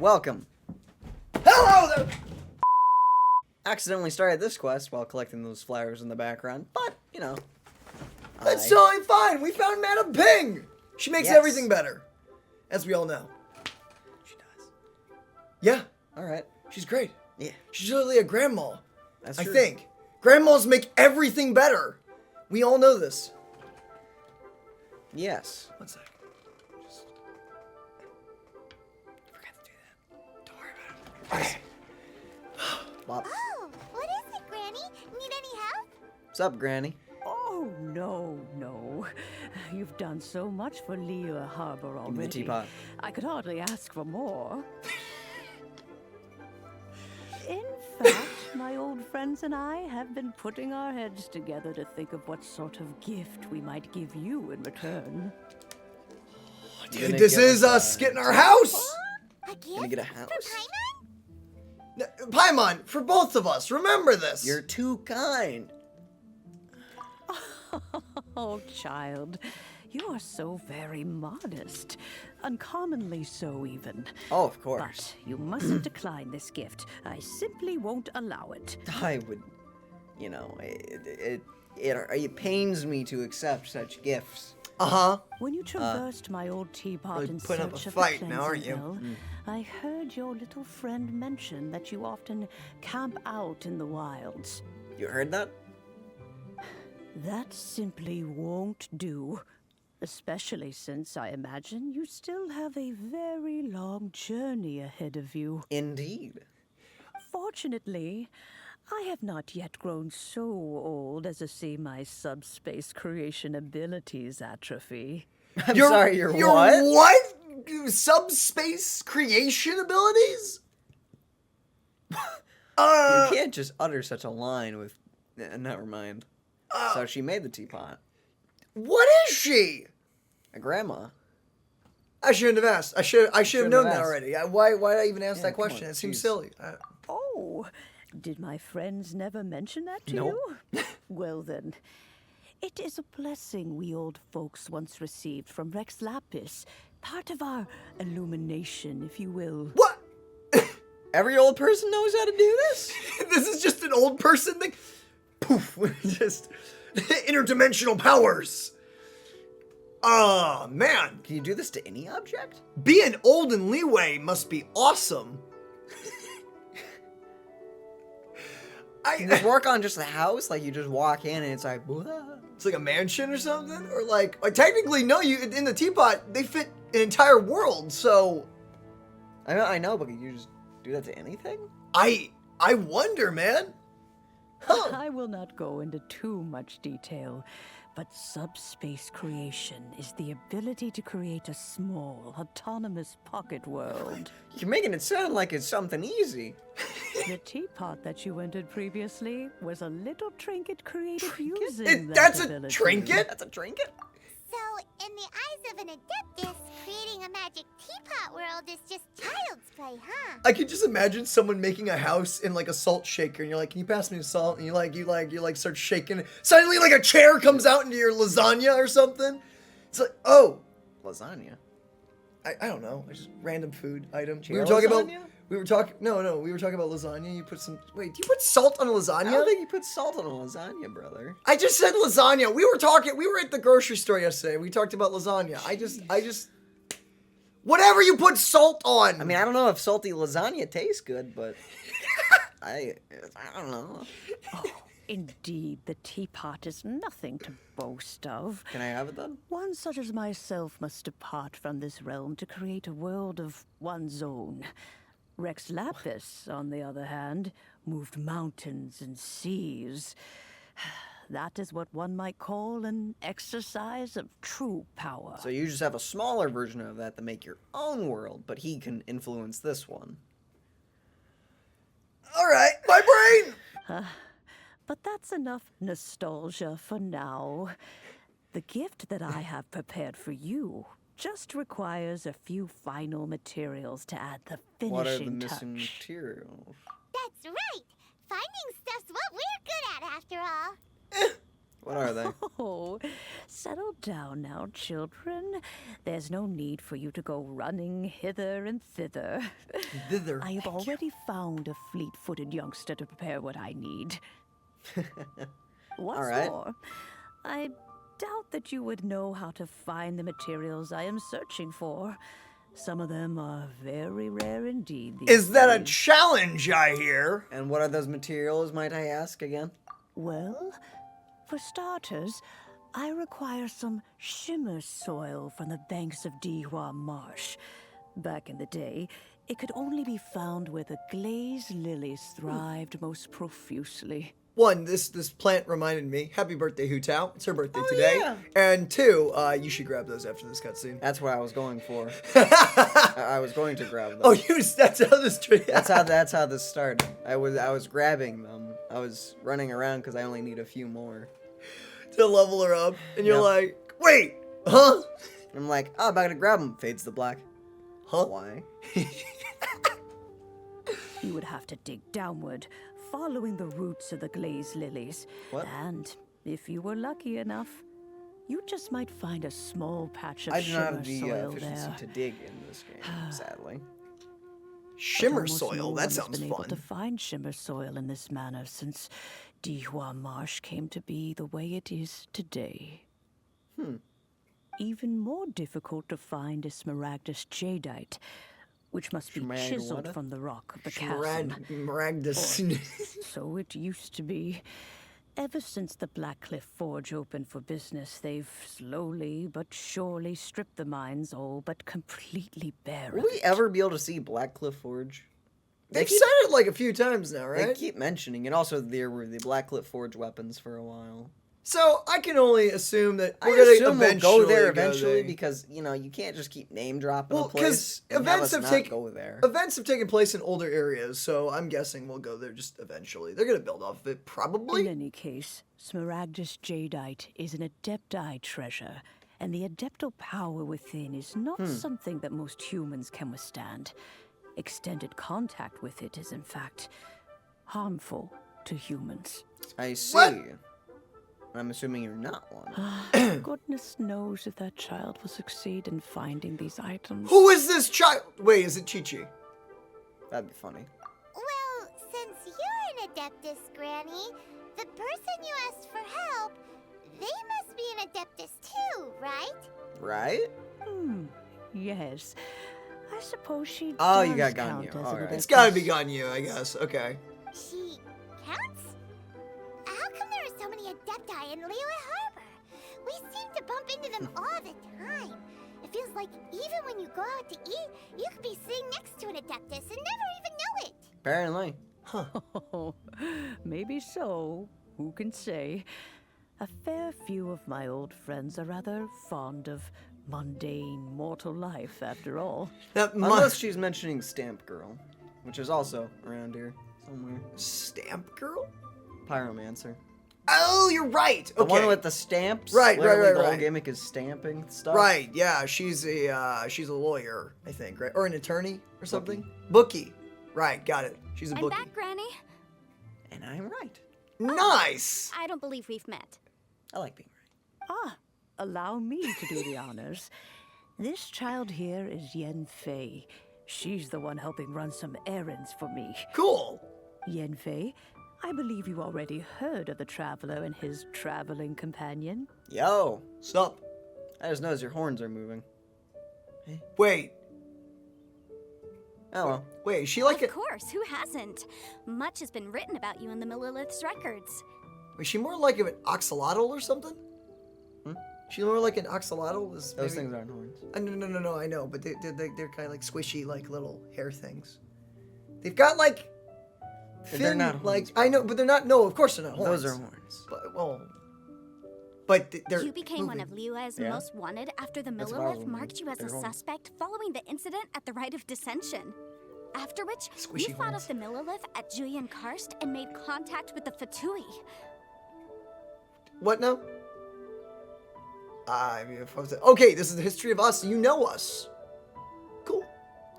Welcome. Hello there! Accidentally started this quest while collecting those flowers in the background, but, you know. That's totally fine. We found Madam Ping. She makes everything better, as we all know. She does. Yeah. Alright. She's great. Yeah. She's literally a grandma. That's I true. think. Grandmas make everything better. We all know this. Yes. One sec. Just... forgot to do that. Don't worry about it. Okay. Bop. Oh, what is it, Granny? Need any help? What's up, Granny? Oh, no. You've done so much for Lea Harbor already. Give me the teapot. I could hardly ask for more. In fact, my old friends and I have been putting our heads together to think of what sort of gift we might give you in return. Dude, this is us getting our house. A gift Gonna get a house? for Paimon? Paimon, for both of us, remember this. You're too kind. Oh, child, you are so very modest. Uncommonly so, even. Oh, of course. But you mustn't decline this gift. I simply won't allow it. I would, you know, it pains me to accept such gifts. Uh-huh. When you traversed my old teapot really in putting up search a of fight the now, aren't cleansing you? well, I heard your little friend mention that you often camp out in the wilds. You heard that? That simply won't do. Especially since I imagine you still have a very long journey ahead of you. Indeed. Fortunately, I have not yet grown so old as to see my subspace creation abilities atrophy. I'm sorry, you're what? What? Subspace creation abilities? You can't just utter such a line with... never mind. So she made the teapot. What is she? A grandma. I shouldn't have asked. I should have Shouldn't known have that asked. already. Why did I even ask Yeah, that come question? on, It seems jeez. silly. Oh, did my friends never mention that to Nope. you? Well then, it is a blessing we old folks once received from Rex Lapis. Part of our illumination, if you will. What? Every old person knows how to do this? This is just an old person thing? Poof. Just interdimensional powers. Man. Can you do this to any object? Being old in leeway must be awesome. Can you just work on just the house? Like you just walk in and it's like, "Whoa." It's like a mansion or something? Or like technically, no, you in the teapot, they fit an entire world, so... I know, but can you just do that to anything? I wonder, man. Huh. I will not go into too much detail, but subspace creation is the ability to create a small, autonomous pocket world. You're making it sound like it's something easy. The teapot that you entered previously was a little trinket created using that That's a ability. trinket? That's a trinket? So, in the eyes of an adeptus, creating a magic teapot world is just child's play, huh? I could just imagine someone making a house in like a salt shaker, and you're like, "Can you pass me the salt?" And you start shaking it. Suddenly, like a chair comes out into your lasagna or something. It's like, oh, Lasagna. I don't know, just random food item. Chair We were talking lasagna? about. We were talking. No, we were talking about lasagna. You put some. Wait, do you put salt on a I lasagna? don't think you put salt on a lasagna, brother. I just said lasagna. We were talking. We were at the grocery store yesterday. We talked about lasagna. I just. Whatever you put salt on. I mean, I don't know if salty lasagna tastes good, but I don't know. Oh, indeed, the teapot is nothing to boast of. Can I have it then? One such as myself must depart from this realm to create a world of one's own. Rex Lapis, on the other hand, moved mountains and seas. That is what one might call an exercise of true power. So you just have a smaller version of that to make your own world, but he can influence this one. All right, my brain. But that's enough nostalgia for now. The gift that I have prepared for you just requires a few final materials to add the finishing What are the missing touch. materials? That's right! Finding stuff's what we're good at, after all. What are they? Oh, settle down now, children. There's no need for you to go running hither and thither. Thither. I have already found a fleet-footed youngster to prepare what I need. What's All right. more, I doubt that you would know how to find the materials I am searching for. Some of them are very rare indeed. Is that a challenge, I hear? And what are those materials, might I ask again? Well, for starters, I require some shimmer soil from the banks of Dihua Marsh. Back in the day, it could only be found where the glazed lilies thrived most profusely. One, this plant reminded me. Happy birthday, Hu Tao. It's her birthday today. yeah. And two, you should grab those after this cutscene. That's what I was going for. I was going to grab them. Oh, that's how this tree. That's how this started. I was grabbing them. I was running around because I only need a few more. To level her up, and you're Yep. like, wait, huh? I'm like, oh, I'm about to grab them. Fades to black. Huh? Why? You would have to dig downward, following the roots of the glazed lilies. What? And if you were lucky enough, you just might find a small patch of I do not shimmer have the soil efficiency there. to dig in this game, sadly. Shimmer Almost soil. no one That has sounds been able to fun. find shimmer soil in this manner since Dihua Marsh came to be the way it is today. Even more difficult to find is Smaragdus jadeite, which must be Schmag chiseled what? from the rock of the chasm. Maragdus. So it used to be. Ever since the Blackcliff Forge opened for business, they've slowly but surely stripped the mines all but completely bare Will of we it. ever be able to see Blackcliff Forge? They've keep- said it like a few times now, They right? keep mentioning it. Also, there were the Blackcliff Forge weapons for a while. So I can only assume that I we're gonna assume we'll eventually go there go eventually there. because, you can't just keep name dropping Well, a place 'cause and events have have us not taken- go there. Events have taken place in older areas, so I'm guessing we'll go there just eventually. They're gonna build off of it, In probably. any case, Smaragdus jadeite is an Adepti treasure, and the Adeptal power within is not something that most humans can withstand. Extended contact with it is, in fact, harmful to humans. I see. What? I'm assuming you're not one. Goodness knows if that child will succeed in finding these items. Who is this child? Wait, is it Chi-Chi? That'd be funny. Well, since you're an Adeptus, Granny, the person you asked for help, they must be an Adeptus too, right? Right? Yes. I suppose she Oh, you does got count Ganyu. as an Alright. It's Adeptus. gotta be Ganyu, I guess. Okay. She counts? How come there are so many Adepti in Liyue Harbor? We seem to bump into them all the time. It feels like even when you go out to eat, you could be sitting next to an Adeptus and never even know it. Apparently. Oh, maybe so. Who can say? A fair few of my old friends are rather fond of mundane mortal life, after all. That Unless she's mentioning Stamp Girl, which is also around here somewhere. Stamp Girl? Pyromancer. Oh, you're right. The Okay. one with the stamps. Right, literally right, The whole right. gimmick is stamping stuff. Right, yeah, she's a lawyer, I think, right? Or an attorney or something? Bookie. Right, got it. She's a I'm bookie. back, Granny. And I'm right. Nice. I don't believe we've met. I like being right. Ah, allow me to do the honors. This child here is Yen Fei. She's the one helping run some errands for me. Cool. Yen Fei, I believe you already heard of the traveler and his traveling companion. Yo. Sup? I just noticed your horns are moving. Wait, Oh well. wait, is she like Of course, who hasn't? Much has been written about you in the Millilith's records. was she more like an oxalotl or something? She more like an oxalotl? Was Those maybe- things aren't horns. No, I know, but they're kind of like squishy, like little hair things. They've got like They're thin, not like horns. I know, but they're not. No, of course they're not horns. Those are horns. But, well, but they're. You became one of moving. Liyue's Yeah. most wanted after the That's what I was Millilith wondering. marked you as a They're horns. suspect following the incident at the Rite of Dissension. After which, Squishy you fought horns. off the Millilith at Julian Karst and made contact with the Fatui. What now? I mean, if I was okay, this is the history of us. You know us. Cool.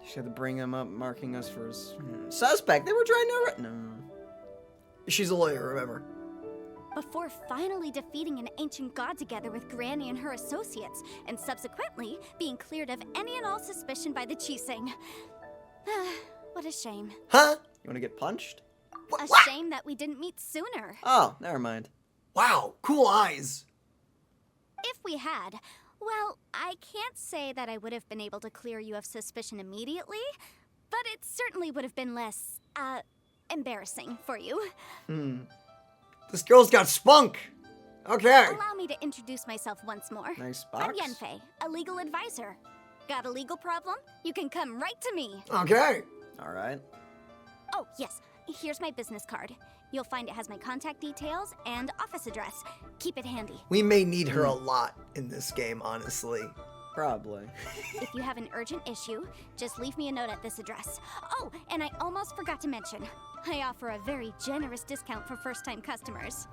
She had to bring him up, marking us for his suspect. They were trying to. No. She's a lawyer, remember? before finally defeating an ancient god together with Granny and her associates, and subsequently being cleared of any and all suspicion by the Chiseng. What a shame. Huh? You want to get punched? A shame that we didn't meet sooner. Oh, never mind. Wow, cool eyes. If we had, well, I can't say that I would have been able to clear you of suspicion immediately, but it certainly would have been less, embarrassing for you. This girl's got spunk. Okay. Allow me to introduce myself once more. Nice I'm box. Yenfei, a legal advisor. Got a legal problem? You can come right to me. Okay. All right. Oh, yes, here's my business card. You'll find it has my contact details and office address. Keep it handy. We may need her a lot in this game, honestly. Probably. If you have an urgent issue, just leave me a note at this address. Oh, and I almost forgot to mention, I offer a very generous discount for first-time customers.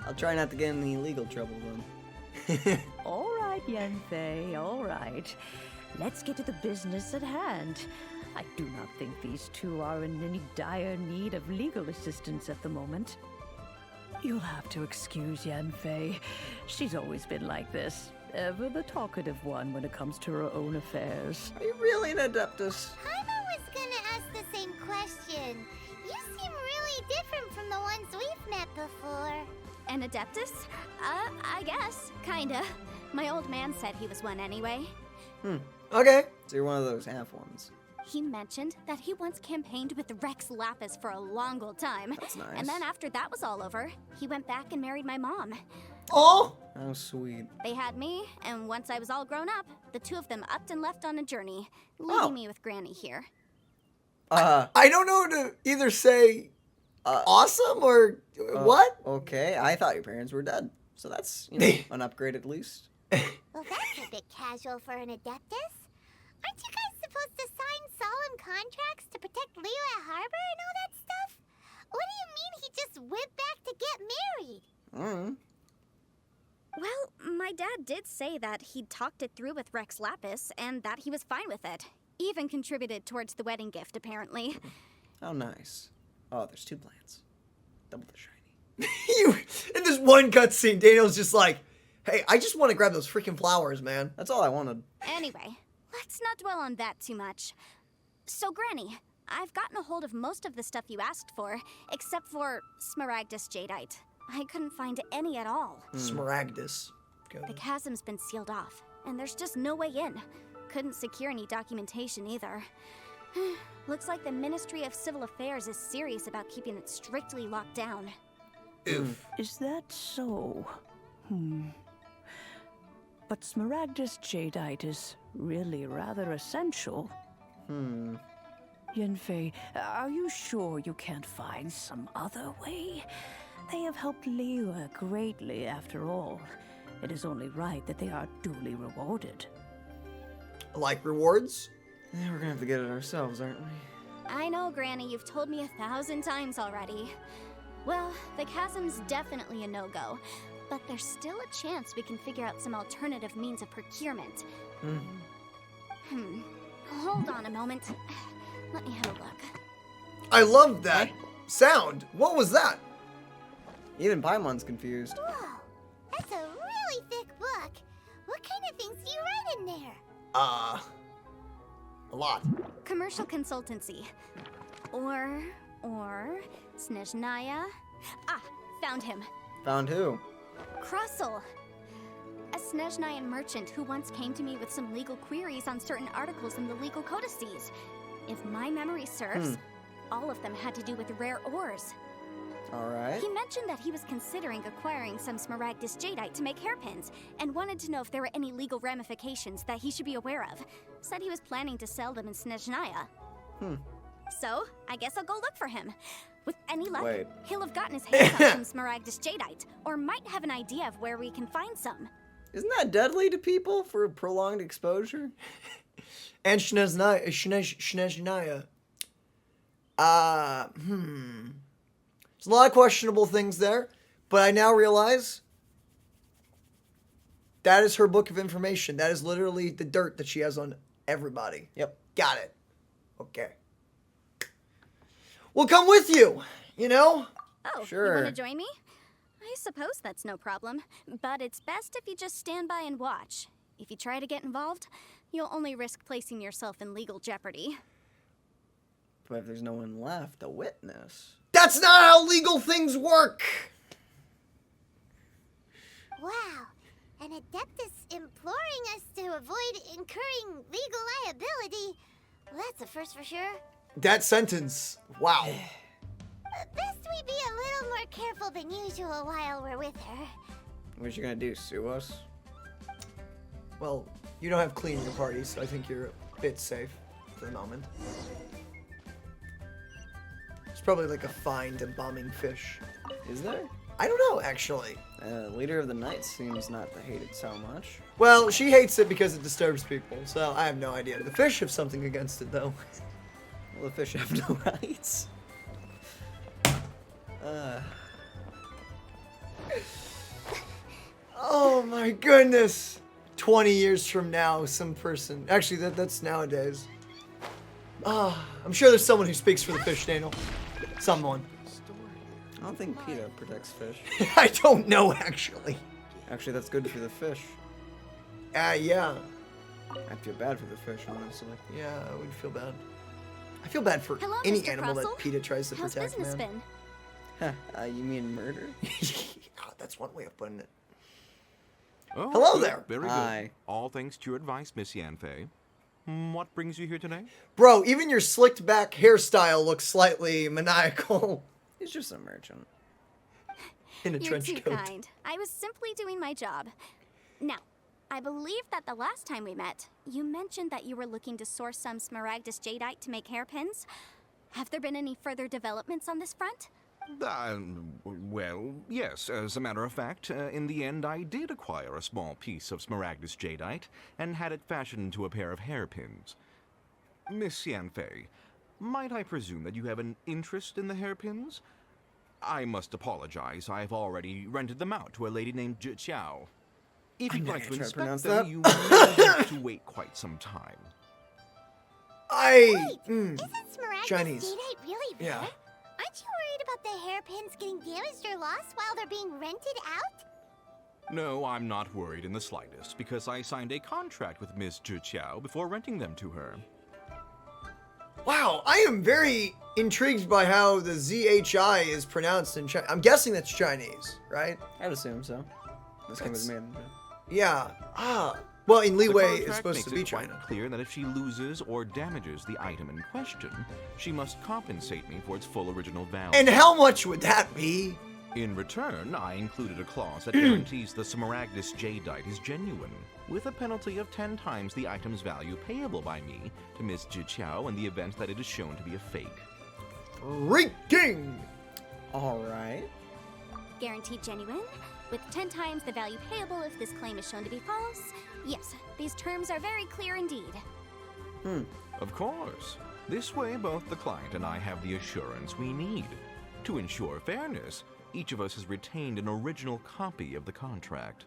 I'll try not to get in any legal trouble then. All right, Yenfei, all right. Let's get to the business at hand. I do not think these two are in any dire need of legal assistance at the moment. You'll have to excuse Yenfei. She's always been like this. Ever the talkative one when it comes to her own affairs. Are you really an Adeptus? Paimon was gonna ask the same question. You seem really different from the ones we've met before. An Adeptus? I guess. Kinda. My old man said he was one anyway. Okay. So you're one of those half ones. He mentioned that he once campaigned with Rex Lapis for a long old time. That's nice. And then after that was all over, he went back and married my mom. Oh. How sweet. They had me, and once I was all grown up, the two of them upped and left on a journey, leaving me with Granny here. I don't know to either say awesome or what? Okay, I thought your parents were dead. So that's, an upgrade at least. Well, that's a bit casual for an Adeptus. Aren't you guys supposed to sign solemn contracts to protect Liyue Harbor and all that stuff? What do you mean he just went back to get married? Well, my dad did say that he'd talked it through with Rex Lapis, and that he was fine with it. Even contributed towards the wedding gift, apparently. How nice. Oh, there's 2 plants. Double the shiny. In this one cutscene, Daniel's just like, hey, I just want to grab those freaking flowers, man. That's all I wanted. Anyway, let's not dwell on that too much. So, Granny, I've gotten a hold of most of the stuff you asked for, except for Smaragdus Jadeite. I couldn't find any at all. Smaragdus. The chasm's been sealed off, and there's just no way in. Couldn't secure any documentation either. Looks like the Ministry of Civil Affairs is serious about keeping it strictly locked down. Oof. Is that so? But Smaragdus Jadeite is really rather essential. Yenfei, are you sure you can't find some other way? They have helped Liyue greatly, after all. It is only right that they are duly rewarded. Like rewards? Yeah, we're gonna have to get it ourselves, aren't we? I know, Granny, you've told me 1,000 times already. Well, the chasm's definitely a no-go, but there's still a chance we can figure out some alternative means of procurement. Hold on a moment. Let me have a look. I love that sound. What was that? Even Paimon's confused. Whoa, that's a really thick book. What kind of things do you write in there? A lot. Commercial consultancy. Or Snezhnaya. Ah, found him. Found who? Krusell. A Snezhnayan merchant who once came to me with some legal queries on certain articles in the legal codices. If my memory serves, all of them had to do with rare ores. Alright. He mentioned that he was considering acquiring some Smaragdus Jadeite to make hairpins, and wanted to know if there were any legal ramifications that he should be aware of. Said he was planning to sell them in Snezhnaya. So, I guess I'll go look for him. With any luck, Wait. he'll have gotten his hands on some Smaragdus Jadeite, or might have an idea of where we can find some. Isn't that deadly to people for prolonged exposure? And Snezhnaya. There's a lot of questionable things there, but I now realize that is her book of information. That is literally the dirt that she has on everybody. Yep. Got it. Okay. We'll come with you, you know? Oh, Sure. you want to join me? I suppose that's no problem, but it's best if you just stand by and watch. If you try to get involved, you'll only risk placing yourself in legal jeopardy. But if there's no one left to witness... That's not how legal things work! Wow, an Adeptus imploring us to avoid incurring legal liability. Well, that's a first for sure. That sentence, wow. Best we be a little more careful than usual while we're with her. What you gonna do, sue us? Well, you don't have clean your party, so I think you're a bit safe for the moment. It's probably like a fine embalming fish. Is there? I don't know, actually. Leader of the Night seems not to hate it so much. Well, she hates it because it disturbs people, so I have no idea. The fish have something against it, though. Well, the fish have no rights. Oh my goodness! 20 years from now, some person... Actually, that's nowadays. I'm sure there's someone who speaks for the fish, Daniel. Someone. I don't think PETA protects fish. I don't know, actually. Actually, that's good for the fish. Yeah. I feel bad for the fish, honestly. Yeah, I would feel bad. I feel bad for Hello, any Mr. animal Crossell. that PETA tries to How's protect, business man. been? You mean murder? God, that's one way of putting it. Oh, Hello good, there. Very Hi. good. All thanks to your advice, Miss Yanfei. What brings you here today? Bro, even your slicked back hairstyle looks slightly maniacal He's just a merchant. in a You're trench too coat. kind. I was simply doing my job. Now, I believe that the last time we met, you mentioned that you were looking to source some Smaragdus jadeite to make hairpins. Have there been any further developments on this front? Well, yes. As a matter of fact, in the end, I did acquire a small piece of Smaragdus jadeite and had it fashioned into a pair of hairpins. Miss Yanfei, might I presume that you have an interest in the hairpins? I must apologize. I've already rented them out to a lady named Zhi Qiao. If I'm you'd not like to gonna try to inspect pronounce them, that. you may have to wait quite some time. Wait, isn't Smaragdus Chinese. jadeite really rare? Yeah. Aren't you worried about the hairpins getting damaged or lost while they're being rented out? No, I'm not worried in the slightest, because I signed a contract with Miss Zhi Qiao before renting them to her. Wow, I am very intrigued by how the ZHI is pronounced in Chinese. I'm guessing that's Chinese, right? I'd assume so. This game was made in Yeah. Well, in The Leeway, contract it's supposed makes to be it quite China. clear that if she loses or damages the item in question, she must compensate me for its full original value. And how much would that be? In return, I included a clause that guarantees the Smaragdus jadeite is genuine, with a penalty of 10 times the item's value payable by me to Miss Zhi Qiao in the event that it is shown to be a fake. Freaking! Alright. Guaranteed genuine, with 10 times the value payable if this claim is shown to be false. Yes, these terms are very clear indeed. Of course. This way, both the client and I have the assurance we need. To ensure fairness, each of us has retained an original copy of the contract.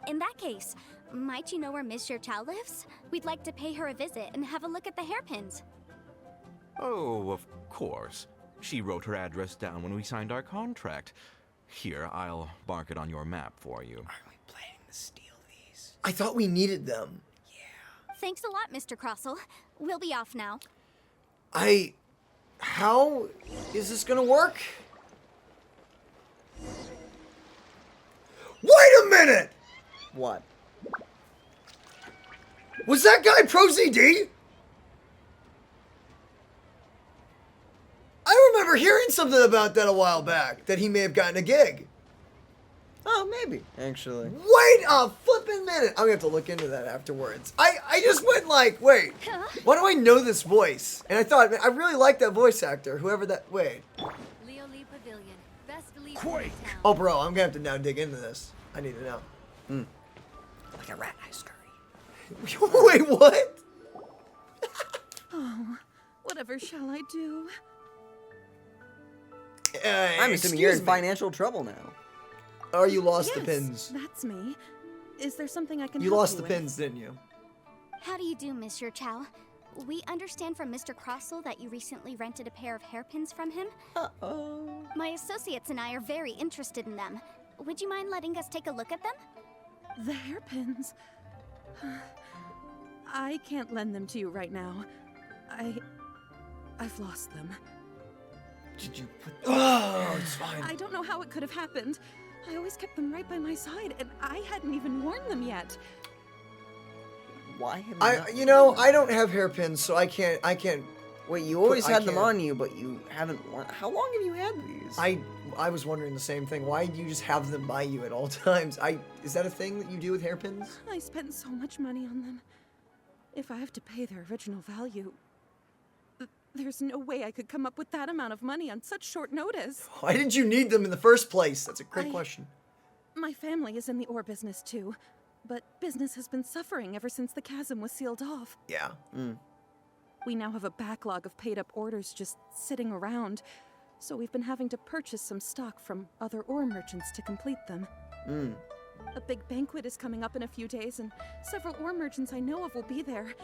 In that case, might you know where Miss Xiao lives? We'd like to pay her a visit and have a look at the hairpins. Oh, of course. She wrote her address down when we signed our contract. Here, I'll mark it on your map for you. Are we planning to steal these? I thought we needed them. Thanks a lot, Mr. Crossell. We'll be off now. How is this gonna work? Wait a minute! What? Was that guy Pro ZD? I remember hearing something about that a while back, that he may have gotten a gig. Oh, maybe. Actually. Wait a flippin' minute. I'm gonna have to look into that afterwards. I just went like, wait, why do I know this voice? And I thought, man, I really like that voice actor, whoever that, wait. Leo Lee Pavilion. Best Lee Quake. in town. Oh, bro, I'm gonna have to now dig into this. I need to know. Like a rat eye scurry. Wait, what? Whatever shall I do? I'm assuming you're in financial trouble now. Or you lost Yes, the pins. that's me. Is there something I can You help lost you the with? pins, didn't you? How do you do, Miss Xiao? We understand from Mr. Crossell that you recently rented a pair of hairpins from him. Uh-oh. My associates and I are very interested in them. Would you mind letting us take a look at them? The hairpins. I can't lend them to you right now. I've lost them. Did you put... Oh, it's fine. I don't know how it could have happened. I always kept them right by my side, and I hadn't even worn them yet. Why have you not... You know, I don't have hairpins, so I can't. Wait, you always I had them can't. on you, but you haven't worn... How long have you had these? I was wondering the same thing. Why do you just have them by you at all times? Is that a thing that you do with hairpins? I spent so much money on them. If I have to pay their original value, there's no way I could come up with that amount of money on such short notice. Why did you need them in the first place? That's a great question. My family is in the ore business too, but business has been suffering ever since the chasm was sealed off. Yeah. We now have a backlog of paid-up orders just sitting around, so we've been having to purchase some stock from other ore merchants to complete them. A big banquet is coming up in a few days, and several ore merchants I know of will be there.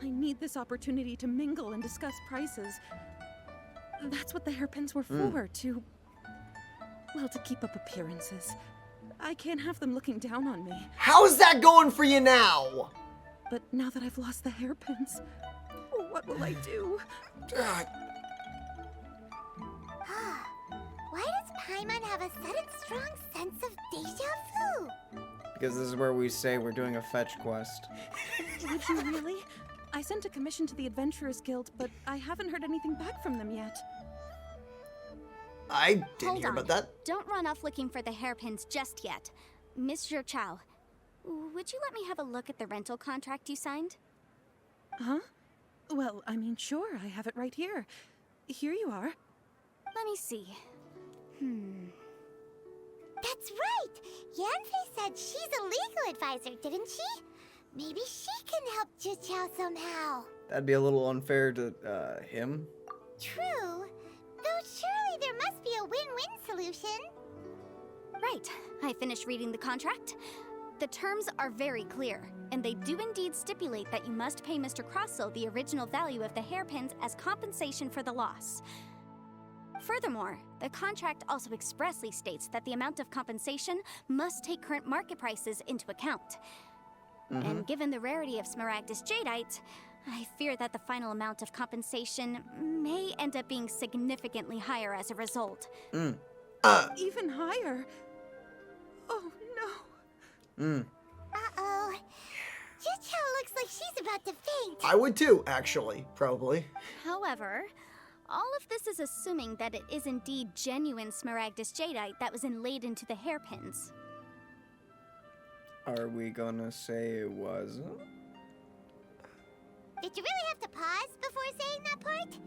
I need this opportunity to mingle and discuss prices. That's what the hairpins were for, to keep up appearances. I can't have them looking down on me. How's that going for you now? But now that I've lost the hairpins, what will I do? Why does Paimon have a sudden strong sense of deja vu? Because this is where we say we're doing a fetch quest. Would you really? I sent a commission to the Adventurers Guild, but I haven't heard anything back from them yet. I didn't Hold hear on. about that. Don't run off looking for the hairpins just yet. Mr. Chow, would you let me have a look at the rental contract you signed? Huh? Well, I mean, sure, I have it right here. Here you are. Let me see. That's right! Yanfei said she's a legal advisor, didn't she? Maybe she can help Juchao somehow. That'd be a little unfair to, him. True. Though surely there must be a win-win solution. Right. I finished reading the contract. The terms are very clear, and they do indeed stipulate that you must pay Mr. Crossell the original value of the hairpins as compensation for the loss. Furthermore, the contract also expressly states that the amount of compensation must take current market prices into account. And given the rarity of Smaragdus Jadeite, I fear that the final amount of compensation may end up being significantly higher as a result. Even higher? Oh, no. Uh-oh. Juchao looks like she's about to faint. I would too, actually, probably. However, all of this is assuming that it is indeed genuine Smaragdus Jadeite that was inlaid into the hairpins. Are we gonna say it wasn't? Did you really have to pause before saying that part?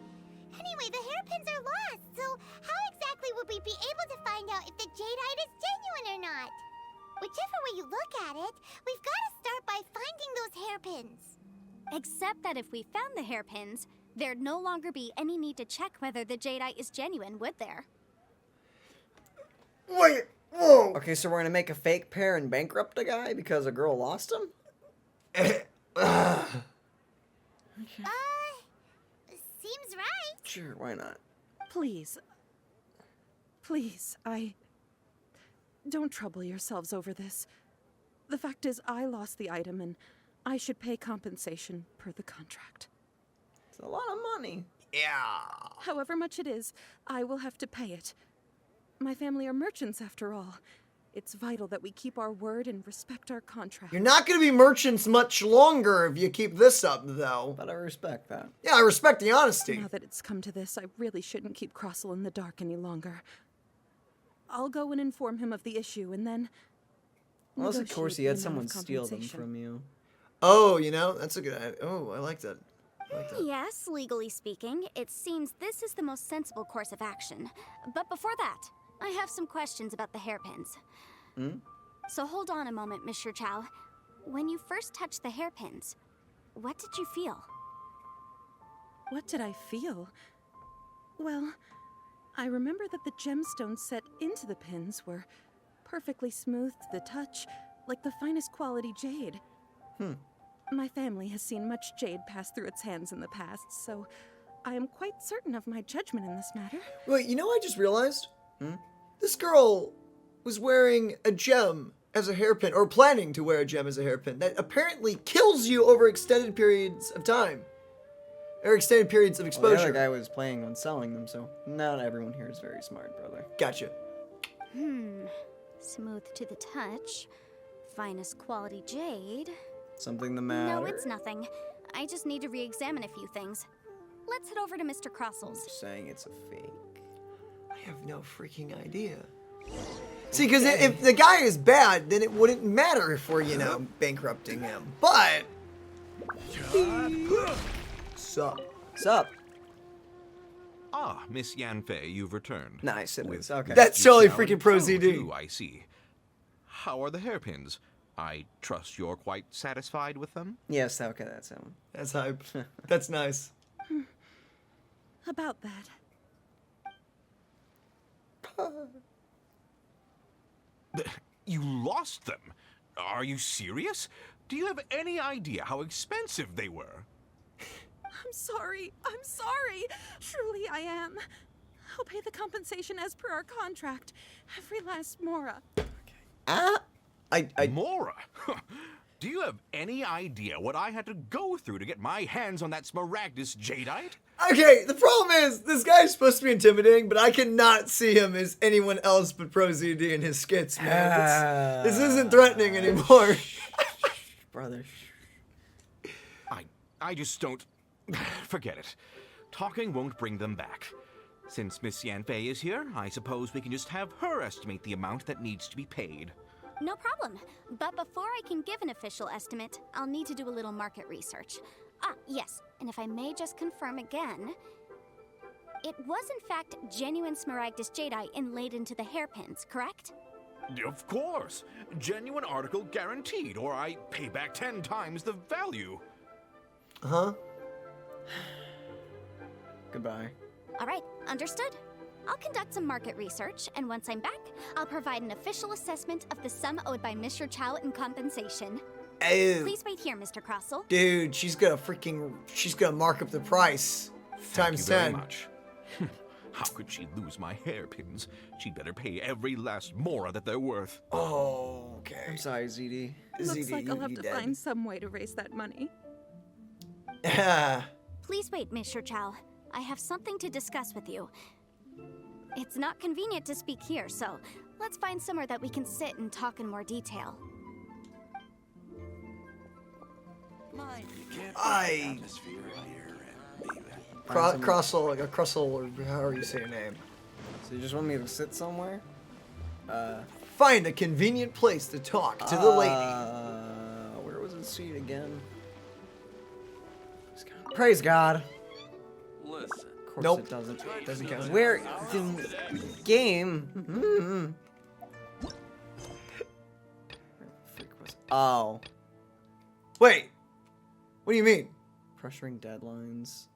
Anyway, the hairpins are lost, so how exactly would we be able to find out if the jadeite is genuine or not? Whichever way you look at it, we've got to start by finding those hairpins. Except that if we found the hairpins, there'd no longer be any need to check whether the jadeite is genuine, would there? Wait, whoa. Okay, so we're gonna make a fake pair and bankrupt a guy because a girl lost him? Seems right. Sure, why not? Please. Please, Don't trouble yourselves over this. The fact is, I lost the item, and I should pay compensation per the contract. It's a lot of money. Yeah. However much it is, I will have to pay it. My family are merchants, after all. It's vital that we keep our word and respect our contract. You're not going to be merchants much longer if you keep this up, though. But I respect that. Yeah, I respect the honesty. Now that it's come to this, I really shouldn't keep Crossell in the dark any longer. I'll go and inform him of the issue, and then... Unless, of course, he negotiate had the someone amount of steal them compensation. from you. Oh, you know, that's a good idea. Oh, I like that. I like that. Yes, legally speaking, it seems this is the most sensible course of action. But before that, I have some questions about the hairpins. So hold on a moment, Mr. Chow. When you first touched the hairpins, what did you feel? What did I feel? Well, I remember that the gemstones set into the pins were perfectly smooth to the touch, like the finest quality jade. My family has seen much jade pass through its hands in the past, so I am quite certain of my judgment in this matter. Wait, you know what I just realized? This girl was wearing a gem as a hairpin, or planning to wear a gem as a hairpin, that apparently kills you over extended periods of time. Or extended periods of Well, exposure. the other guy was planning on selling them, so not everyone here is very smart, brother. Gotcha. Smooth to the touch. Finest quality jade. Something the matter? No, it's nothing. I just need to re-examine a few things. Let's head over to Mr. Crossel's. You're saying it's a fake. I have no freaking idea. See, because if the guy is bad, then it wouldn't matter if we're, you know, bankrupting him. But... Sup? Sup? Ah, Miss Yanfei, you've returned. Nice, it is. Okay. That's totally Salad? freaking pro Oh, ZD. you, I see. How are the hairpins? I trust you're quite satisfied with them? Yes, okay, that's him. That's hype. That's nice. About that. You lost them? Are you serious? Do you have any idea how expensive they were? I'm sorry. I'm sorry. Truly, I am. I'll pay the compensation as per our contract. Every last mora. Mora? Do you have any idea what I had to go through to get my hands on that Smaragdus jadeite? Okay, the problem is, this guy's supposed to be intimidating, but I cannot see him as anyone else but Pro ZD in his skits, man. This isn't threatening anymore. Brother. I just don't... Forget it. Talking won't bring them back. Since Miss Yanfei is here, I suppose we can just have her estimate the amount that needs to be paid. No problem. But before I can give an official estimate, I'll need to do a little market research. Ah, yes. And if I may just confirm again, it was in fact genuine Smaragdus jadeite inlaid into the hairpins, correct? Of course. Genuine article guaranteed, or I pay back 10 times the value. Huh? Goodbye. All right, understood. I'll conduct some market research, and once I'm back, I'll provide an official assessment of the sum owed by Mr. Chow in compensation. Ew. Please wait here, Mr. Crossell. Dude, she's gonna mark up the price. Times Thank you very 10. much. How could she lose my hairpins? She'd better pay every last mora that they're worth. Oh, okay. I'm sorry, ZD. Looks like I'll have to find some way to raise that money. Please wait, Mr. Chow. I have something to discuss with you. It's not convenient to speak here, so let's find somewhere that we can sit and talk in more detail. Crossel, like a Crossel, or however you say your name. So you just want me to sit somewhere? Find a convenient place to talk to the lady. Where was his seat again? Praise God. Listen. Of course Nope. it doesn't. Doesn't count. Where the game? Oh, Wait. What do you mean? pressuring deadlines.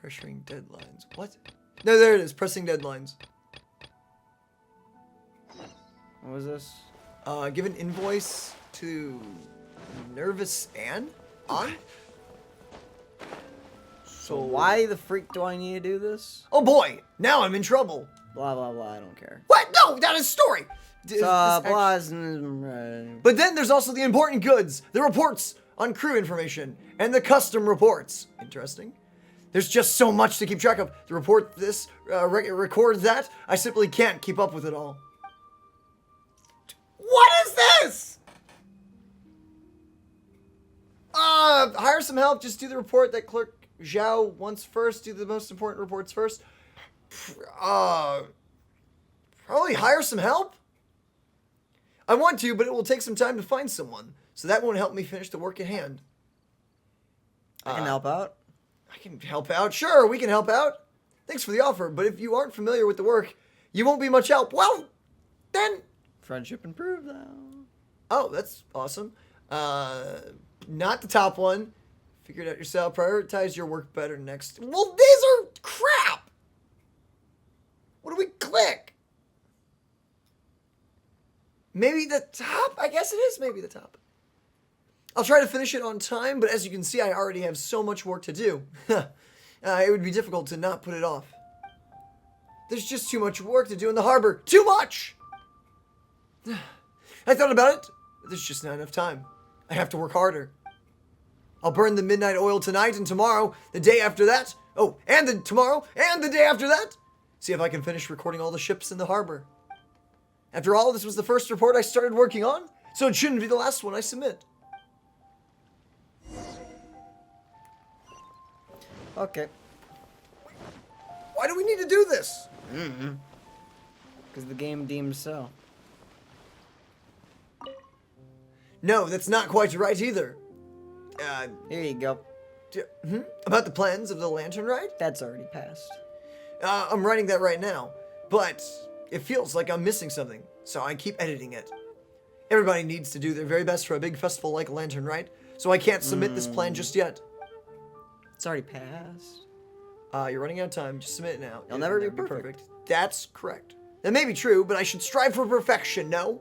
Pressuring deadlines. What? No, there it is. Pressing deadlines. What was this? Give an invoice to Nervous Anne? On? So why the freak do I need to do this? Oh boy, now I'm in trouble. Blah blah blah. I don't care. What? No, that is story. But then there's also the important goods, the reports on crew information, and the custom reports. Interesting. There's just so much to keep track of. To report this, record that, I simply can't keep up with it all. What is this? Hire some help. Just do the report that Clerk Zhao wants first. Do the most important reports first. Probably hire some help? I want to, but it will take some time to find someone. So that won't help me finish the work at hand. I can help out. I can help out. Sure, we can help out. Thanks for the offer, but if you aren't familiar with the work, you won't be much help. Well, then... Friendship improved though. Oh, that's awesome. Not the top one. Figure it out yourself. Prioritize your work better next. Well, these are crap. What do we click? Maybe the top? I guess it is maybe the top. I'll try to finish it on time, but as you can see, I already have so much work to do. It would be difficult to not put it off. There's just too much work to do in the harbor. Too much! I thought about it, but there's just not enough time. I have to work harder. I'll burn the midnight oil tonight and tomorrow, the day after that. Oh, and then tomorrow, and the day after that. See if I can finish recording all the ships in the harbor. After all, this was the first report I started working on, so it shouldn't be the last one I submit. Okay. Why do we need to do this? Because the game deems so. No, that's not quite right either. Here you go. About the plans of the lantern ride? That's already passed. I'm writing that right now, but it feels like I'm missing something, so I keep editing it. Everybody needs to do their very best for a big festival like Lantern Ride, so I can't submit this plan just yet. It's already passed. You're running out of time. Just submit it now. It'll never be perfect. That's correct. That may be true, but I should strive for perfection, no?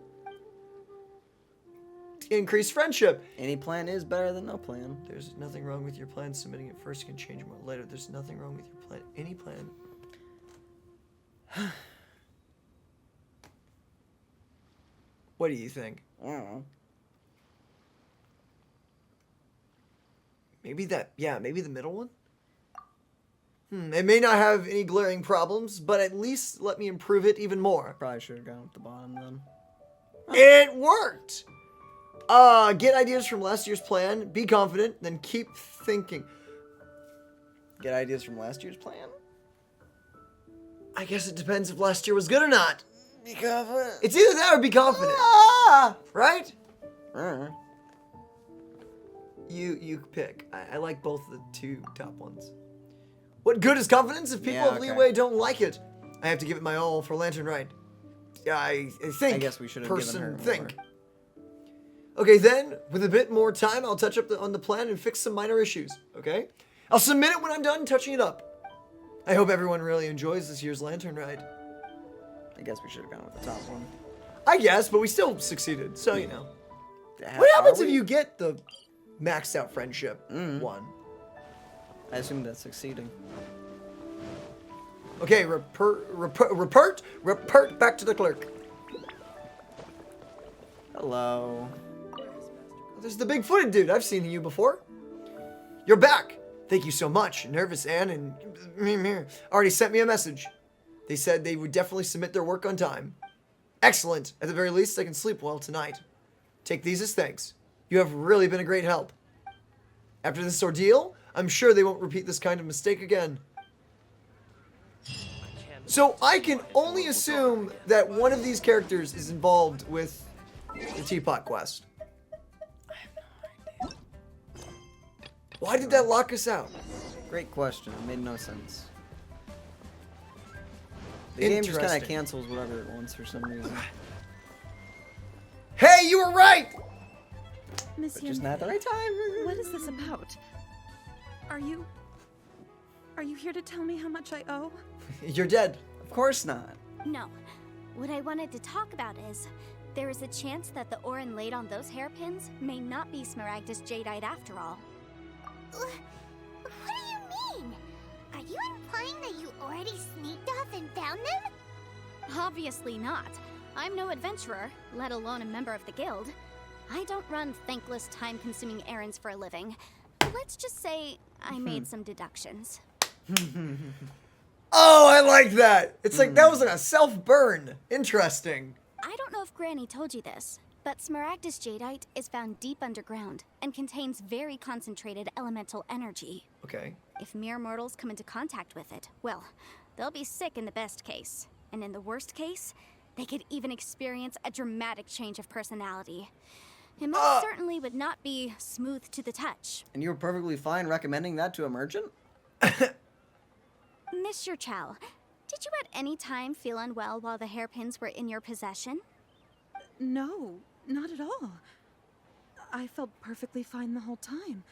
Increase friendship. Any plan is better than no plan. There's nothing wrong with your plan. Submitting it first can change more later. There's nothing wrong with your plan. Any plan. What do you think? I don't know. Maybe the middle one? It may not have any glaring problems, but at least let me improve it even more. Probably should have gone with the bottom then. It worked! Get ideas from last year's plan, be confident, then keep thinking. Get ideas from last year's plan? I guess it depends if last year was good or not. Be confident. It's either that or be confident. Right? You pick. I like both the two top ones. What good is confidence if people of leeway don't like it? I have to give it my all for Lantern Ride. I think. I guess we should have given her more. Okay, then, with a bit more time, I'll touch up on the plan and fix some minor issues, okay? I'll submit it when I'm done touching it up. I hope everyone really enjoys this year's Lantern Ride. I guess we should have gone with the top one. I guess, but we still succeeded, so you know. What happens if you get the maxed out friendship one? I assume that's succeeding. Okay, report back to the clerk. Hello. There's the big-footed dude. I've seen you before. You're back. Thank you so much. Nervous Anne and already sent me a message. They said they would definitely submit their work on time. Excellent. At the very least, I can sleep well tonight. Take these as thanks. You have really been a great help. After this ordeal, I'm sure they won't repeat this kind of mistake again. So I can only assume that one of these characters is involved with the Teapot quest. Why did that lock us out? Great question. It made no sense. The game just kind of cancels whatever it wants for some reason. Hey, you were right! Miss But just Yen, not at the right time. what is this about? Are you here to tell me how much I owe? You're dead. Of course not. No. What I wanted to talk about is, there is a chance that the ore inlaid on those hairpins may not be Smaragdus Jadeite after all. What do you mean? Are you implying that you already sneaked off and found them? Obviously not. I'm no adventurer, let alone a member of the guild. I don't run thankless, time-consuming errands for a living. Let's just say I made some deductions. Oh, I like that. It's like that was like a self-burn. Interesting. I don't know if Granny told you this, but Smaragdus Jadeite is found deep underground and contains very concentrated elemental energy. Okay. If mere mortals come into contact with it, well, they'll be sick in the best case. And in the worst case, they could even experience a dramatic change of personality. It most certainly would not be smooth to the touch. And you were perfectly fine recommending that to a merchant? Monsieur Chow, did you at any time feel unwell while the hairpins were in your possession? No, not at all. I felt perfectly fine the whole time.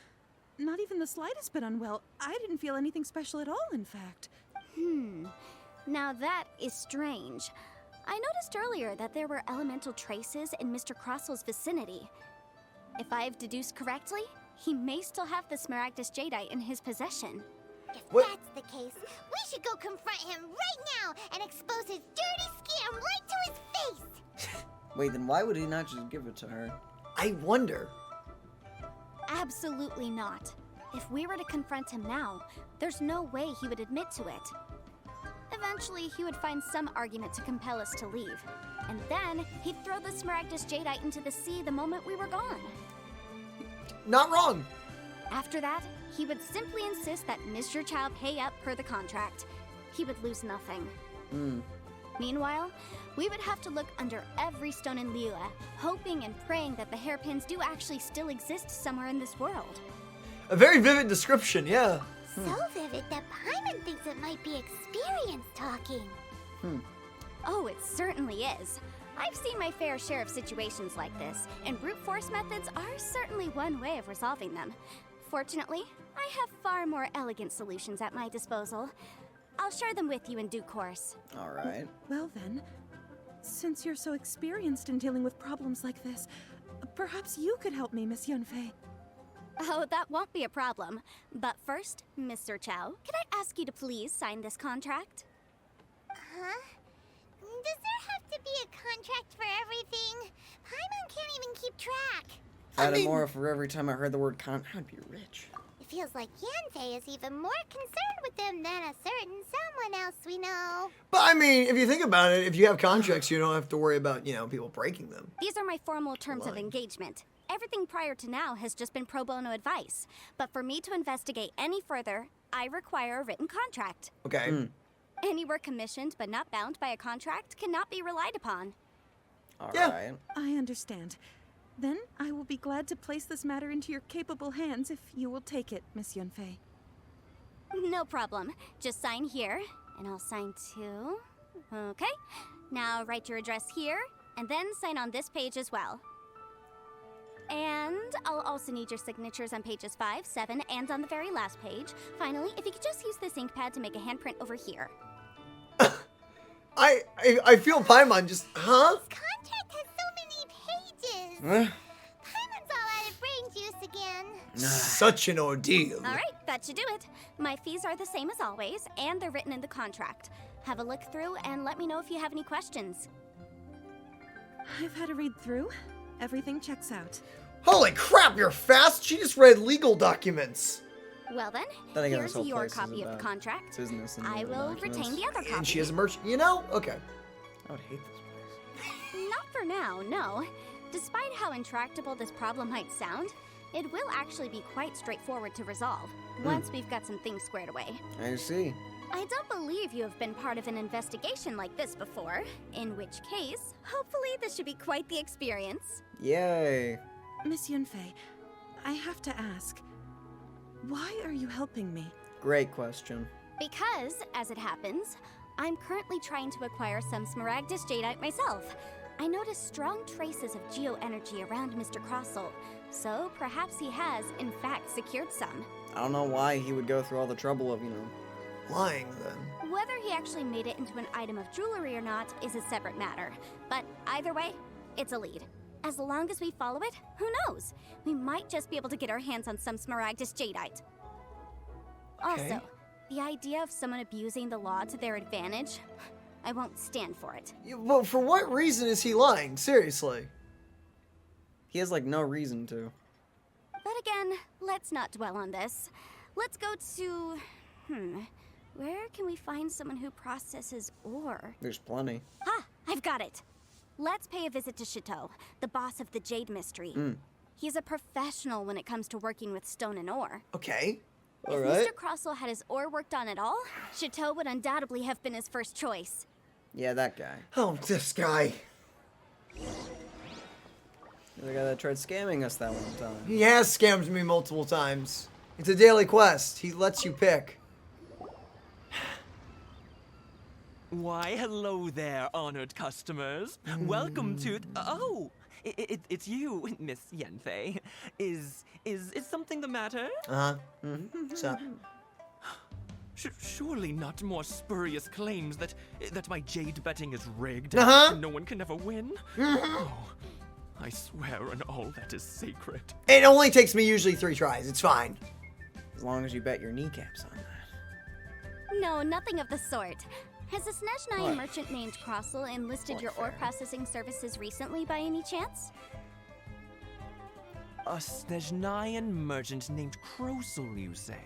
Not even the slightest bit unwell. I didn't feel anything special at all, in fact. Now that is strange. I noticed earlier that there were elemental traces in Mr. Crossel's vicinity. If I've deduced correctly, he may still have the Smaragdus Jadeite in his possession. If What? that's the case, we should go confront him right now and expose his dirty scam right to his face! Wait, then why would he not just give it to her? I wonder. Absolutely not. If we were to confront him now, there's no way he would admit to it. Eventually, he would find some argument to compel us to leave. And then, he'd throw the Smaragdus Jadeite into the sea the moment we were gone. Not wrong. After that, he would simply insist that Mr. Chow pay up per the contract. He would lose nothing. Meanwhile, we would have to look under every stone in Liyue, hoping and praying that the hairpins do actually still exist somewhere in this world. A very vivid description, yeah. So vivid that Paimon thinks it might be experience talking. Oh, it certainly is. I've seen my fair share of situations like this, and brute force methods are certainly one way of resolving them. Fortunately, I have far more elegant solutions at my disposal. I'll share them with you in due course. Alright. Well then, since you're so experienced in dealing with problems like this, perhaps you could help me, Miss Yunfei. Oh, that won't be a problem. But first, Mr. Chow, could I ask you to please sign this contract? Huh? Does there have to be a contract for everything? Paimon can't even keep track. If I had mean- more for every time I heard the word I'd be rich. It feels like Yanfei is even more concerned with them than a certain someone else we know. But I mean, if you think about it, if you have contracts, you don't have to worry about, people breaking them. These are my formal terms of Lying. engagement. Everything prior to now has just been pro bono advice. But for me to investigate any further, I require a written contract. Okay. Any work commissioned but not bound by a contract cannot be relied upon. Alright. I understand. Then I will be glad to place this matter into your capable hands if you will take it, Miss Yunfei. No problem. Just sign here, and I'll sign too. Okay. Now write your address here, and then sign on this page as well. And I'll also need your signatures on pages 5, 7, and on the very last page. Finally, if you could just use this ink pad to make a handprint over here. I feel Paimon just, huh? This contract has so many pages. Huh? Paimon's all out of brain juice again. Such an ordeal. All right, that should do it. My fees are the same as always, and they're written in the contract. Have a look through and let me know if you have any questions. I've had a read through. Everything checks out. Holy crap, you're fast! She just read legal documents. Well then, Then again, here's this whole your place is copy of the about contract. business and I legal will documents. retain the other copy. And she has a merchant, Okay. I would hate this place. Not for now, no. Despite how intractable this problem might sound, it will actually be quite straightforward to resolve, once we've got some things squared away. I see. I don't believe you have been part of an investigation like this before, in which case, hopefully this should be quite the experience. Yay. Miss Yunfei, I have to ask, why are you helping me? Great question. Because, as it happens, I'm currently trying to acquire some Smaragdus Jadeite myself. I noticed strong traces of geoenergy around Mr. Crossel, so perhaps he has, in fact, secured some. I don't know why he would go through all the trouble of, Lying, then. Whether he actually made it into an item of jewelry or not is a separate matter, but either way, it's a lead. As long as we follow it, who knows? We might just be able to get our hands on some Smaragdus Jadeite. Also, the idea of someone abusing the law to their advantage, I won't stand for it. Well, for what reason is he lying? Seriously. He has, no reason to. But again, let's not dwell on this. Let's go to... where can we find someone who processes ore? There's plenty. Ha! I've got it! Let's pay a visit to Chateau, the boss of the Jade Mystery. He's a professional when it comes to working with stone and ore. Okay. If Alright. Mr. Crossel had his ore worked on at all, Chateau would undoubtedly have been his first choice. Yeah, that guy. Oh, this guy. The guy that tried scamming us that one time. He has scammed me multiple times. It's a daily quest. He lets you pick. Why, hello there, honored customers. Welcome to... Oh, it's you, Miss Yanfei. Is something the matter? Uh-huh. What's up? Surely not more spurious claims that my jade betting is rigged Uh-huh. and no one can ever win? I swear on all that is sacred. It only takes me usually 3 tries. It's fine. As long as you bet your kneecaps on that. No, nothing of the sort. Has a Snezhnaya What? merchant named Crossel enlisted Quite your ore fair. processing services recently by any chance? A Snezhnayan merchant named Krosel, you say?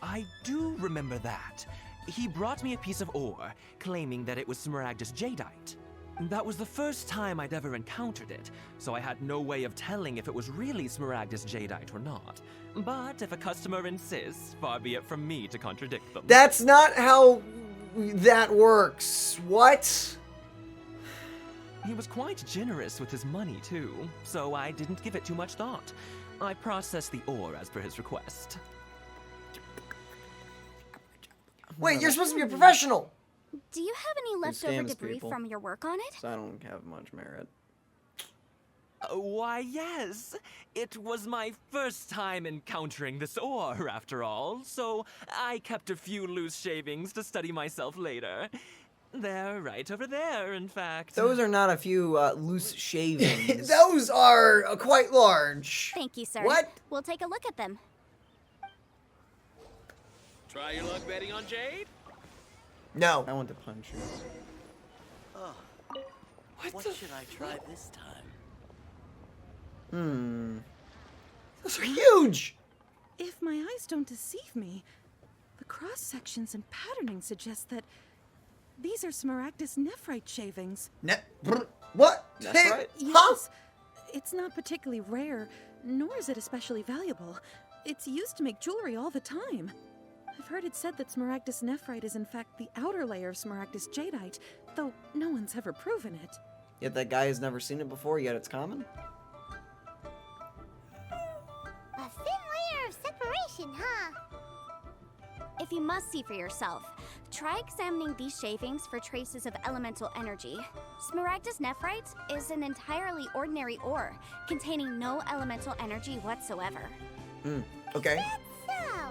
I do remember that. He brought me a piece of ore, claiming that it was Smaragdus Jadeite. That was the first time I'd ever encountered it, so I had no way of telling if it was really Smaragdus Jadeite or not. But if a customer insists, far be it from me to contradict them. That's not how that works. What? He was quite generous with his money, too, so I didn't give it too much thought. I processed the ore as per his request. Wait, you're supposed to be a professional. Do you have any leftover scams debris people. from your work on it? So I don't have much merit. Why, yes. It was my first time encountering this ore, after all, so I kept a few loose shavings to study myself later. They're right over there, in fact. Those are not a few loose shavings. Those are quite large. Thank you, sir. What? We'll take a look at them. Try your luck betting on Jade? No. I want to punch you. What should I try this time? Those are huge. If my eyes don't deceive me, the cross sections and patterning suggest that these are Smaragdus nephrite shavings. What? That's right. Huh? Yes. It's not particularly rare, nor is it especially valuable. It's used to make jewelry all the time. I've heard it said that Smaragdus nephrite is in fact the outer layer of Smaragdus jadeite, though no one's ever proven it. Yet that guy has never seen it before, yet it's common? A thin layer of separation, huh? If you must see for yourself, try examining these shavings for traces of elemental energy. Smaragdus nephrite is an entirely ordinary ore, containing no elemental energy whatsoever. Okay. That's so.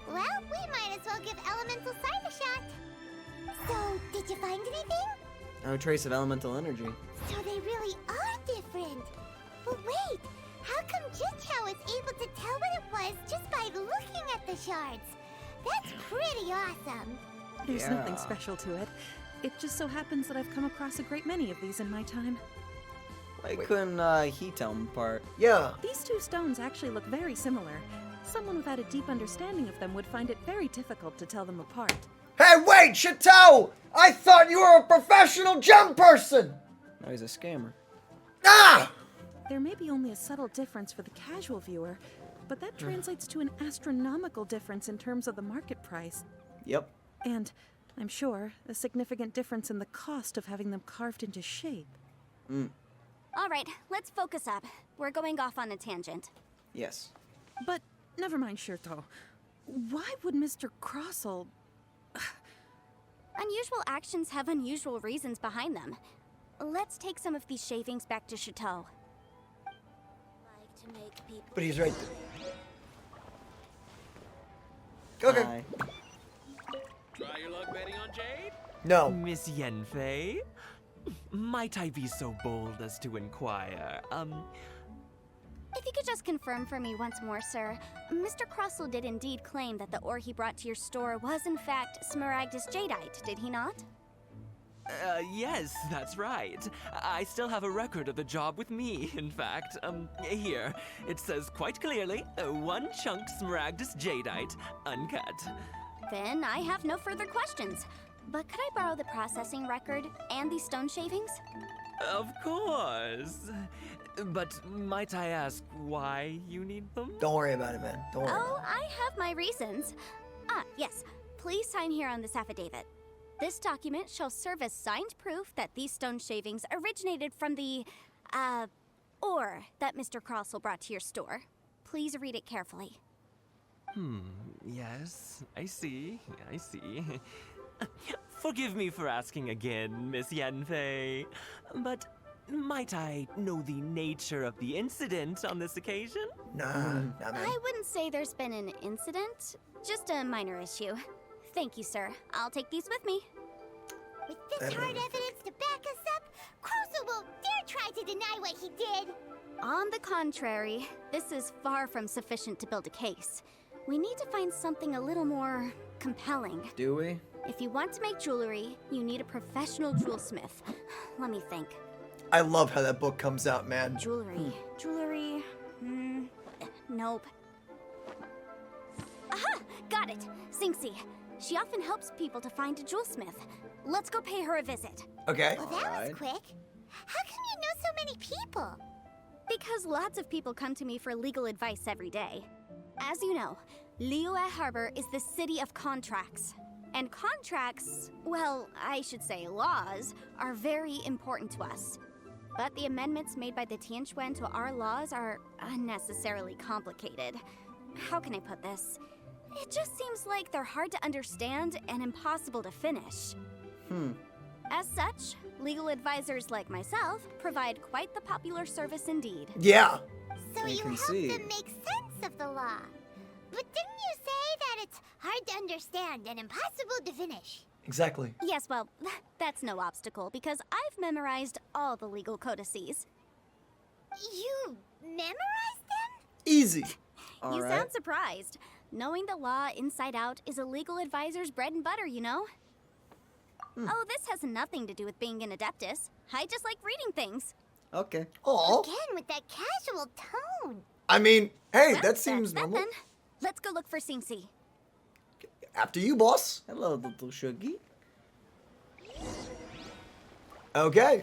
Well, we might as well give elemental sight a shot. So, did you find anything? No trace of elemental energy. So they really are different. But wait, how come Jinchao was able to tell what it was just by looking at the shards? That's pretty awesome. There's nothing Yeah. special to it. It just so happens that I've come across a great many of these in my time. Why couldn't he tell them apart? Yeah. These two stones actually look very similar. Someone without a deep understanding of them would find it very difficult to tell them apart. Hey, wait, Chateau! I thought you were a professional gem person! Now he's a scammer. Ah! There may be only a subtle difference for the casual viewer, but that translates to an astronomical difference in terms of the market price. Yep. And, I'm sure, a significant difference in the cost of having them carved into shape. All right, let's focus up. We're going off on a tangent. Yes. But, never mind, Shirto. Why would Mr. Crossel... Unusual actions have unusual reasons behind them. Let's take some of these shavings back to Chateau. Like to make people. But he's right there. Okay. Hi. Try your luck betting on Jade? No. Miss Yenfei? Might I be so bold as to inquire, If you could just confirm for me once more, sir. Mr. Crossel did indeed claim that the ore he brought to your store was in fact Smaragdus jadeite, did he not? Yes, that's right. I still have a record of the job with me, in fact. Here. It says quite clearly, 1 chunk Smaragdus jadeite, uncut. Then I have no further questions. But could I borrow the processing record and these stone shavings? Of course. But might I ask why you need them? Don't worry about it, man. Don't worry. Oh, I have my reasons. Ah, yes. Please sign here on this affidavit. This document shall serve as signed proof that these stone shavings originated from the, ore that Mr. Crossel brought to your store. Please read it carefully. Yes, I see. Forgive me for asking again, Miss Yenfei, but might I know the nature of the incident on this occasion? Nah, man. I wouldn't say there's been an incident, just a minor issue. Thank you, sir. I'll take these with me. With this hard evidence to back us up, deny what he did. On the contrary, this is far from sufficient to build a case. We need to find something a little more compelling. Do we? If you want to make jewelry, you need a professional jewelsmith. Let me think. I love how that book comes out, man. Jewelry. Jewelry. Nope. Aha! Got it! Singxi. She often helps people to find a jewelsmith. Let's go pay her a visit. Okay. Well, that was quick. How come you know so many people? Because lots of people come to me for legal advice every day. As you know, Liyue Harbor is the city of contracts. And contracts, well, I should say laws, are very important to us. But the amendments made by the Tianquan to our laws are unnecessarily complicated. How can I put this? It just seems like they're hard to understand and impossible to finish. As such, legal advisors like myself provide quite the popular service indeed. Yeah. So I you can help see. them make sense of the law. But didn't you say that it's hard to understand and impossible to finish? Exactly. Yes, well, that's no obstacle because I've memorized all the legal codices. You memorized them? Easy. You sound surprised. Knowing the law inside out is a legal advisor's bread and butter, you know? Oh, this has nothing to do with being an adeptus. I just like reading things. Okay. Oh. Again, with that casual tone. I mean, hey, Well, that seems that's that normal. then. Let's go look for Singxi. After you, boss. Hello, little Shuggy. Okay.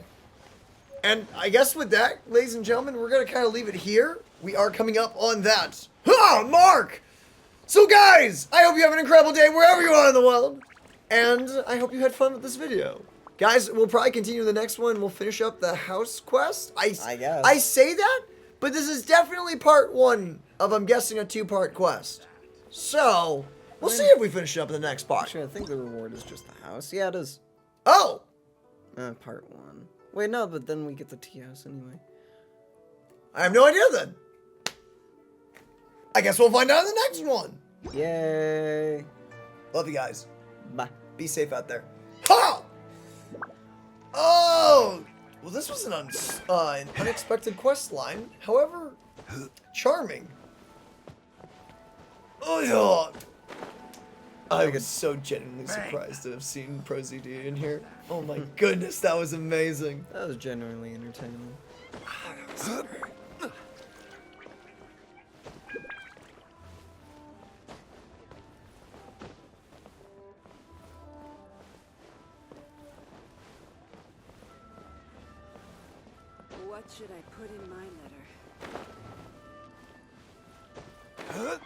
And I guess with that, ladies and gentlemen, we're going to kind of leave it here. We are coming up on that. Ha! Mark! So guys, I hope you have an incredible day wherever you are in the world. And I hope you had fun with this video. Guys, we'll probably continue the next one. We'll finish up the house quest. I guess. I say that, but this is definitely part one of, I'm guessing, a two-part quest. So, we'll see if we finish it up in the next part. Actually, I think the reward is just the house. Yeah, it is. Oh! Part one. Wait, no, but then we get the tea house anyway. I have no idea then. I guess we'll find out in the next one. Yay. Love you guys. Bye. Be safe out there. Ha! Oh! Well, this was an unexpected quest line. However, charming. Oh, yeah. I was so genuinely surprised to have seen ProZD in here. Oh my goodness, that was amazing. That was genuinely entertaining. What should I put in my letter?